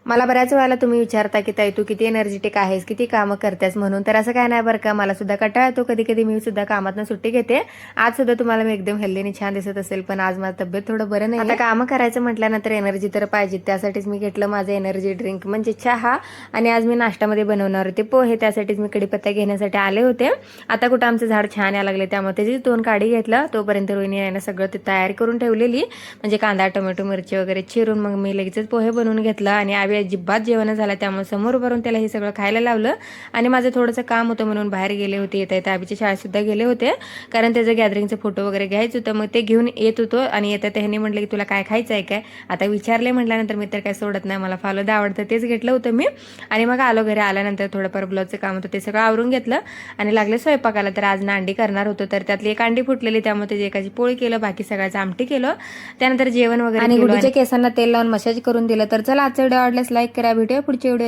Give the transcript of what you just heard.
मला बऱ्याच वेळेला तुम्ही विचारता की ताई तू किती एनर्जेटिक आहेस, किती कामं करतेस म्हणून. तर असं काय नाही बरं का, मला सुद्धा कंटाळा येतो कधी कधी, मी सुद्धा कामातनं सुट्टी घेते. आज सुद्धा तुम्हाला मी एकदम हेल्दी आणि छान दिसत असेल, पण आज माझं तब्येत थोडं बरं नाही. आता कामं करायचं म्हटल्यानंतर एनर्जी तर पाहिजे, त्यासाठीच मी घेतलं माझं एनर्जी ड्रिंक म्हणजे चहा. आणि आज मी नाश्त्यामध्ये बनवणार होते पोहे, त्यासाठीच मी कढीपत्ता घेण्यासाठी आले होते. आता कुठं आमचं झाड छान यायला लागले, त्यामुळे त्याची 2 काडी घेतलं. तोपर्यंत रोहिणी यानं सगळं ते तयारी करून ठेवलेली, म्हणजे कांदा टोमॅटो मिरची वगैरे चिरून. मग मी लगेचच पोहे बनवून घेतलं आणि आवी अजिबात जेवण झालं, त्यामुळे समोर भरून त्याला हे सगळं खायला लावलं. आणि माझं थोडंसं काम होतं म्हणून बाहेर गेले होते, येता आबीच्या शाळेत सुद्धा गेले होते, कारण त्याचं गॅदरिंगचं फोटो वगैरे घ्यायचं होतं. मग ते घेऊन येत होतो आणि येता त्यांनी म्हटलं की तुला काय खायचं आहे काय. आता विचारले म्हटल्यानंतर मी तर काय सोडत नाही, मला फालुदा आवडतं, तेच घेतलं होतं मी. आणि मग आलो घरी. आल्यानंतर थोडंफार ब्लाऊजचं काम होतं ते सगळं आवरून घेतलं आणि लागले स्वयंपाकाला. तर आज अंडी करणार होतो, तर त्यातली एक अंडी फुटलेली, त्यामुळे त्याची एकाची पोळी केलं, बाकी सगळ्याचं आमटी केलं. त्यानंतर जेवण वगैरे आणि गुडूच्या केसांना तेल लावून मसाज करून दिलं. तर चला आजचा व्हिडिओ आवडल्यास लाईक करा, भेटूया पुढच्या व्हिडिओ.